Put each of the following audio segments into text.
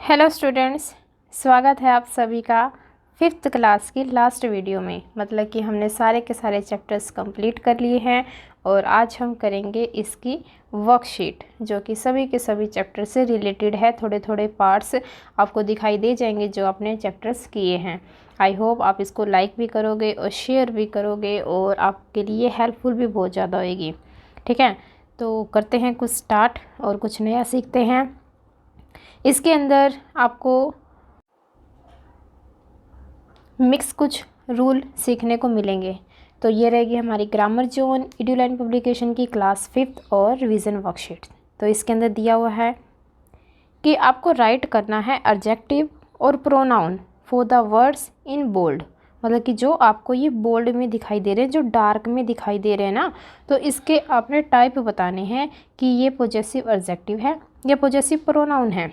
Hello students, स्वागत है आप सभी का 5th क्लास की लास्ट वीडियो में। मतलब कि हमने सारे के सारे चैप्टर्स कंप्लीट कर लिए हैं और आज हम करेंगे इसकी वर्कशीट, जो कि सभी के सभी चैप्टर से रिलेटेड है। थोड़े थोड़े पार्ट्स आपको दिखाई दे जाएंगे जो आपने चैप्टर्स किए हैं। आई होप आप इसको लाइक भी करोगे और शेयर भी करोगे और आपके लिए हेल्पफुल भी बहुत ज़्यादा होएगी। ठीक है, तो करते हैं कुछ स्टार्ट और कुछ नया सीखते हैं। इसके अंदर आपको मिक्स कुछ रूल सीखने को मिलेंगे। तो ये रहेगी हमारी ग्रामर जोन एडुलाइन पब्लिकेशन की क्लास 5th और रिवीजन वर्कशीट। तो इसके अंदर दिया हुआ है कि आपको राइट करना है एडजेक्टिव और pronoun for the words in bold. मतलब कि जो आपको ये बोल्ड में दिखाई दे रहे हैं, जो डार्क में दिखाई दे रहे हैं ना, तो इसके आपने टाइप बताने हैं कि ये पॉजेसिव एडजेक्टिव है या पॉजेसिव प्रोनाउन है।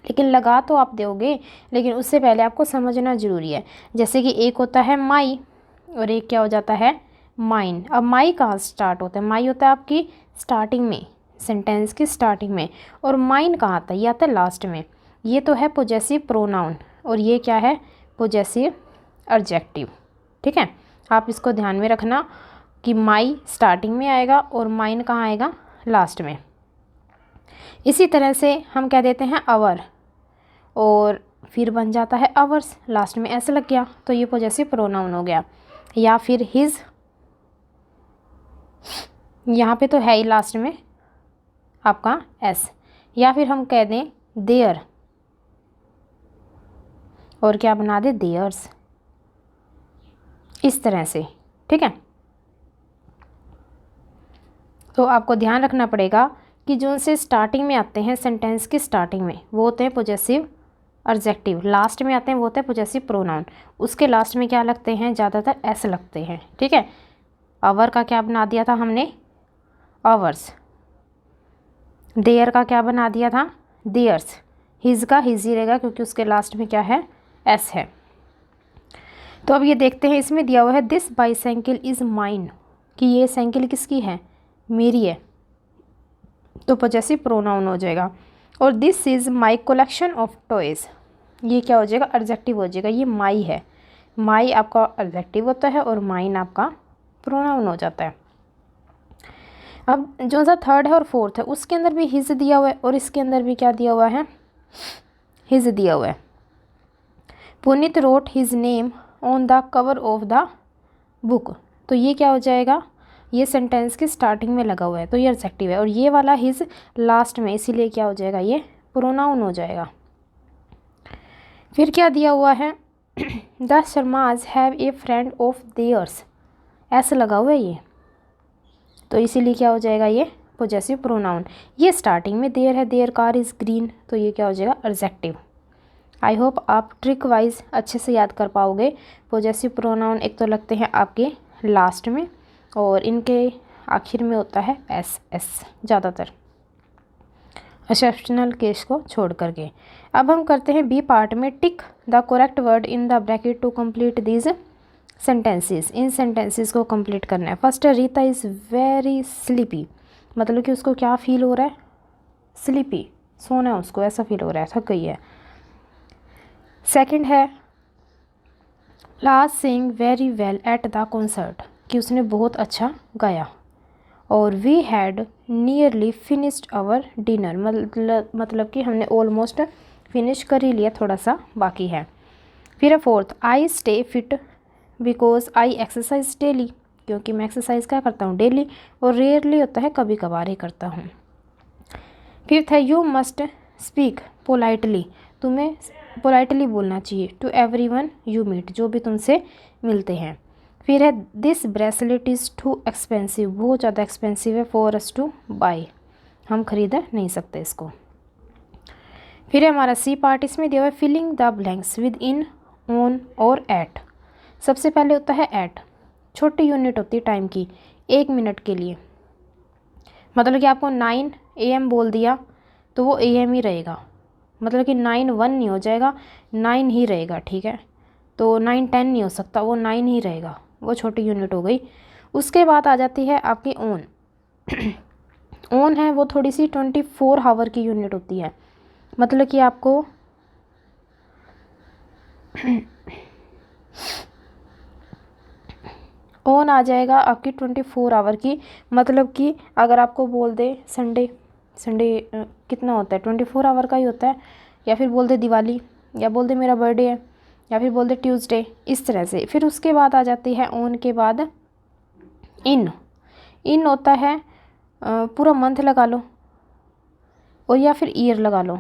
लेकिन लगा तो आप दोगे, लेकिन उससे पहले आपको समझना ज़रूरी है। जैसे कि एक होता है माई और एक क्या हो जाता है माइन। अब माई कहाँ स्टार्ट होता है? माई होता है आपकी स्टार्टिंग में, सेंटेंस की स्टार्टिंग में। और माइन कहाँ आता है? ये आता है लास्ट में। ये तो है पॉजेसिव प्रोनाउन और ये क्या है? Possessive adjective. ठीक है, आप इसको ध्यान में रखना कि माई स्टार्टिंग में आएगा और माइन कहाँ आएगा? लास्ट में। इसी तरह से हम कह देते हैं आवर और फिर बन जाता है आवर्स, लास्ट में ऐसे लग गया, तो ये पॉजेसिव प्रोनाउन हो गया। या फिर हिज, यहाँ पे तो है ही लास्ट में आपका एस। या फिर हम कह दें देयर और क्या बना दे देयर्स, इस तरह से। ठीक है, तो आपको ध्यान रखना पड़ेगा कि जो उनसे स्टार्टिंग में आते हैं, सेंटेंस की स्टार्टिंग में, वो होते हैं पॉजेसिव एडजेक्टिव। लास्ट में आते हैं वो होते हैं पॉजेसिव प्रोनाउन। उसके लास्ट में क्या लगते हैं? ज़्यादातर एस लगते हैं। ठीक है, आवर का क्या बना दिया था हमने? आवर्स। देयर का क्या बना दिया था? देयर्स। हिज का हिज ही रहेगा क्योंकि उसके लास्ट में क्या है? एस है। तो अब ये देखते हैं, इसमें दिया हुआ है दिस बाईसाइकिल इज़ माइन, कि ये साइकिल किसकी है? मेरी है, तो पॉजेसिव प्रोनाउन हो जाएगा। और this is my collection of toys, ये क्या हो जाएगा? एडजेक्टिव हो जाएगा। ये माई है, माई आपका एडजेक्टिव होता है और माइन आपका प्रोनाउन हो जाता है। अब जो सा थर्ड है और फोर्थ है, उसके अंदर भी हिज दिया हुआ है और इसके अंदर भी क्या दिया हुआ है? हिज दिया हुआ है। Puneet road his name on the cover of the book, तो ये क्या हो जाएगा? ये सेंटेंस की स्टार्टिंग में लगा हुआ है, तो ये एडजेक्टिव है। और ये वाला हिज लास्ट में, इसीलिए क्या हो जाएगा? ये प्रोनाउन हो जाएगा। फिर क्या दिया हुआ है? The Sharmas have a friend of theirs, ऐसा लगा हुआ है ये, तो इसीलिए क्या हो जाएगा? ये पॉजेसिव प्रोनाउन। ये स्टार्टिंग में देयर है, देयर कार इज़ ग्रीन, तो ये क्या हो जाएगा? एडजेक्टिव। आई होप आप ट्रिक वाइज अच्छे से याद कर पाओगे। पॉजेसिव प्रोनाउन एक तो लगते हैं आपके लास्ट में और इनके आखिर में होता है एस ज़्यादातर, एक्सेप्शनल केस को छोड़ करके। अब हम करते हैं बी पार्ट में, tick the correct word in the bracket to complete these sentences. इन सेंटेंसेस को कंप्लीट करना है। फर्स्ट है रीता इज़ वेरी स्लीपी, मतलब कि उसको क्या फील हो रहा है? स्लीपी, सोना है उसको, ऐसा फील हो रहा है, थक गई है। सेकंड है last sing very well at the concert, कि उसने बहुत अच्छा गाया। और we had nearly finished our dinner, मतलब कि हमने ऑलमोस्ट फिनिश कर ही लिया, थोड़ा सा बाकी है। फिर है fourth, I stay fit because I exercise daily, क्योंकि मैं एक्सरसाइज क्या करता हूँ? डेली। और रेयरली होता है, कभी कभार ही करता हूँ। फिफ्थ है यू मस्ट स्पीक पोलाइटली, तुम्हें पोलाइटली बोलना चाहिए टू एवरीवन यू मीट, जो भी तुमसे मिलते हैं। फिर है this bracelet is too expensive, बहुत ज़्यादा एक्सपेंसिव है, फॉर अस टू बाई, हम खरीद नहीं सकते इसको। फिर है हमारा सी पार्ट, इसमें दिया हुआ है filling the blanks with in, on और एट। सबसे पहले होता है एट, छोटी यूनिट होती है टाइम की, 1 मिनट के लिए। मतलब कि आपको 9 AM बोल दिया तो वो AM ही रहेगा, मतलब कि 9 1 नहीं हो जाएगा, 9 ही रहेगा। ठीक है, तो 9 10 नहीं हो सकता, वो 9 ही रहेगा, वो छोटी यूनिट हो गई। उसके बाद आ जाती है आपकी ऑन। ऑन है वो थोड़ी सी 24 आवर की यूनिट होती है, मतलब कि आपको ऑन आ जाएगा आपकी 24 आवर की, मतलब कि अगर आपको बोल दे संडे कितना होता है 24 आवर का ही होता है, या फिर बोल दे दिवाली, या बोल दे मेरा बर्थडे है, या फिर बोल दे ट्यूसडे, इस तरह से। फिर उसके बाद आ जाती है ऑन के बाद इन होता है पूरा मंथ लगा लो, और या फिर ईयर लगा लो,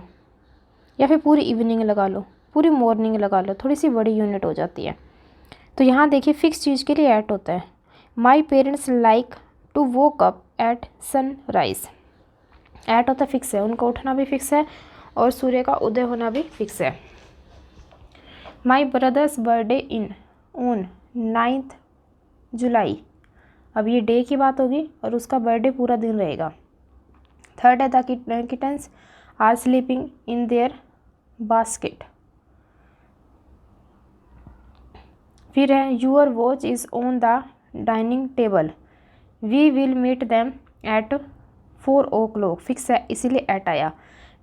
या फिर पूरी इवनिंग लगा लो, पूरी मॉर्निंग लगा लो, थोड़ी सी बड़ी यूनिट हो जाती है। तो यहाँ देखिए फिक्स चीज़ के लिए एट होता है। My parents like to wake up at sunrise. At होता है फिक्स है, उनका उठना भी फिक्स है और सूर्य का उदय होना भी फिक्स है। माई ब्रदर्स बर्थडे ऑन 9 जुलाई। अब ये डे की बात होगी और उसका बर्थडे पूरा दिन रहेगा। थर्ड है the kittens are sleeping in their basket. फिर है your watch is on the dining table, we will meet them at 4 o'clock। Fix है इसीलिए एट आया।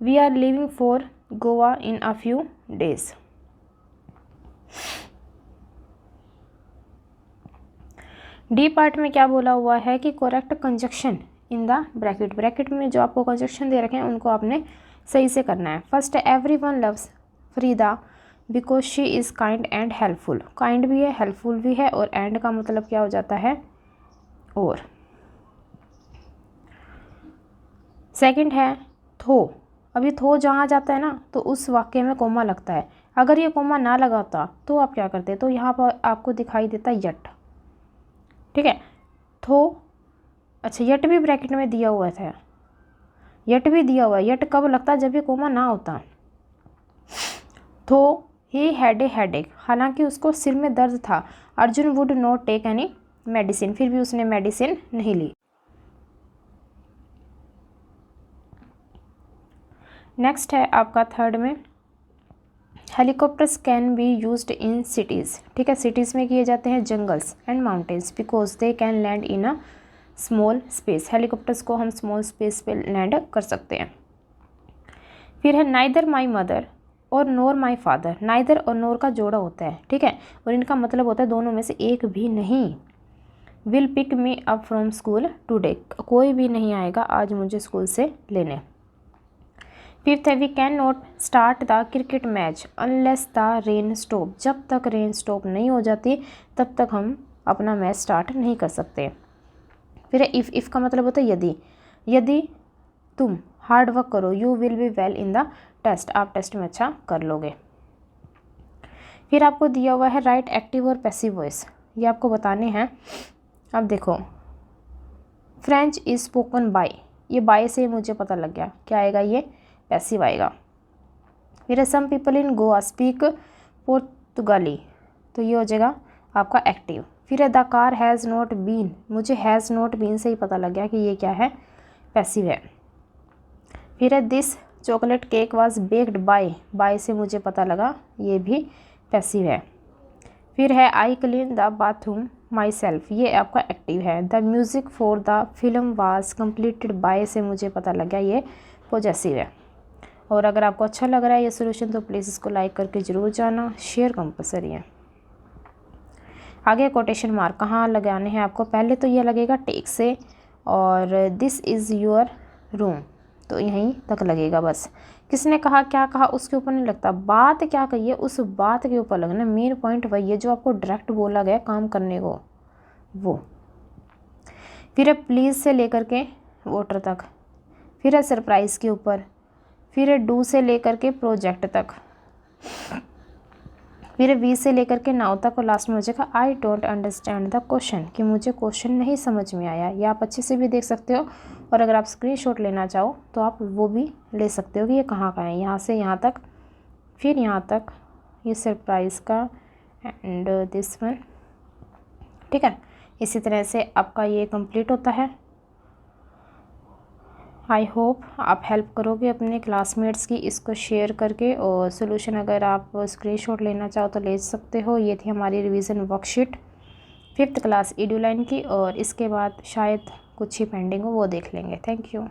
We are living for Goa in a few days. D part में क्या बोला हुआ है कि correct conjunction in the bracket में जो आपको कंजक्शन दे रखे हैं उनको आपने सही से करना है। फर्स्ट है everyone loves Farida because she is kind and helpful. Kind भी है, हेल्पफुल भी है, और एंड का मतलब क्या हो जाता है और। सेकंड है थो। अभी थो जहाँ जाता है ना तो उस वाक्य में कोमा लगता है। अगर ये कोमा ना लगाता तो आप क्या करते, तो यहाँ पर आपको दिखाई देता यट। ठीक है, थो, अच्छा यट भी ब्रैकेट में दिया हुआ था, यट भी दिया हुआ है। यट कब लगता जब ये कोमा ना होता। थो ही हैड ए हेडेक, हालांकि उसको सिर में दर्द था। Arjun would not take any medicine, फिर भी उसने मेडिसिन नहीं ली। नेक्स्ट है आपका थर्ड में helicopters can be used in cities. ठीक है, सिटीज़ में किए जाते हैं jungles and mountains because they can land in a small space. Helicopters को हम स्मॉल स्पेस पे लैंड कर सकते हैं। फिर है नाइदर माई मदर और नोर माई फादर। नाइदर और नोर का जोड़ा होता है, ठीक है, और इनका मतलब होता है दोनों में से एक भी नहीं। Will pick me up from school today, कोई भी नहीं आएगा आज मुझे स्कूल से लेने। फिफ्थ है we can not start the cricket match unless the rain stop. जब तक रेन स्टॉप नहीं हो जाती तब तक हम अपना मैच स्टार्ट नहीं कर सकते। फिर इफ़ का मतलब होता है यदि, यदि तुम हार्ड वर्क करो you will be well in the test, आप टेस्ट में अच्छा कर लोगे। फिर आपको दिया हुआ है राइट एक्टिव और पैसिव वॉइस, ये आपको बताने हैं। अब देखो फ्रेंच इज स्पोकन बाय, ये बाय से मुझे पता लग गया क्या आएगा, ये पैसिव आएगा। फिर some people in Goa speak पोर्तुगाली, तो ये हो जाएगा आपका एक्टिव। फिर है the car has not been, मुझे हैज़ नॉट बीन से ही पता लग गया कि ये क्या है, पैसिव है। फिर है this chocolate cake was baked by से मुझे पता लगा ये भी पैसिव है। फिर है I clean the bathroom my self, ये आपका एक्टिव है। The music for the film was completed by से मुझे पता लग गया ये पॉजेसिव है। और अगर आपको अच्छा लग रहा है ये सोल्यूशन तो प्लीज़ इसको लाइक करके ज़रूर जाना, शेयर कंपलसरी है। आगे कोटेशन मार्क कहाँ लगाने हैं आपको, पहले तो ये लगेगा टेक से, और दिस इज़ योर रूम तो यहीं तक लगेगा बस। किसने कहा क्या कहा उसके ऊपर नहीं लगता, बात क्या कही है उस बात के ऊपर लगना। मेन पॉइंट वही है जो आपको डायरेक्ट बोला गया काम करने को वो। फिर है प्लीज़ से लेकर के वोटर तक, फिर है सरप्राइज़ के ऊपर, फिर है डू से लेकर के प्रोजेक्ट तक, फिर वी से लेकर के नाउ तक, और लास्ट में हो जाएगा I don't understand the question, कि मुझे क्वेश्चन नहीं समझ में आया। ये आप अच्छे से भी देख सकते हो, और अगर आप स्क्रीनशॉट लेना चाहो तो आप वो भी ले सकते हो कि ये कहाँ का है, यहाँ से यहाँ तक, फिर यहाँ तक, ये सरप्राइज़ का एंड दिस वन। ठीक है, इसी तरह से आपका ये कंप्लीट होता है। आई होप आप हेल्प करोगे अपने क्लासमेट्स की इसको शेयर करके, और सोल्यूशन अगर आप स्क्रीनशॉट लेना चाहो तो ले सकते हो। ये थी हमारी revision worksheet 5th class EduLine की, और इसके बाद शायद कुछ ही पेंडिंग हो वो देख लेंगे। Thank you.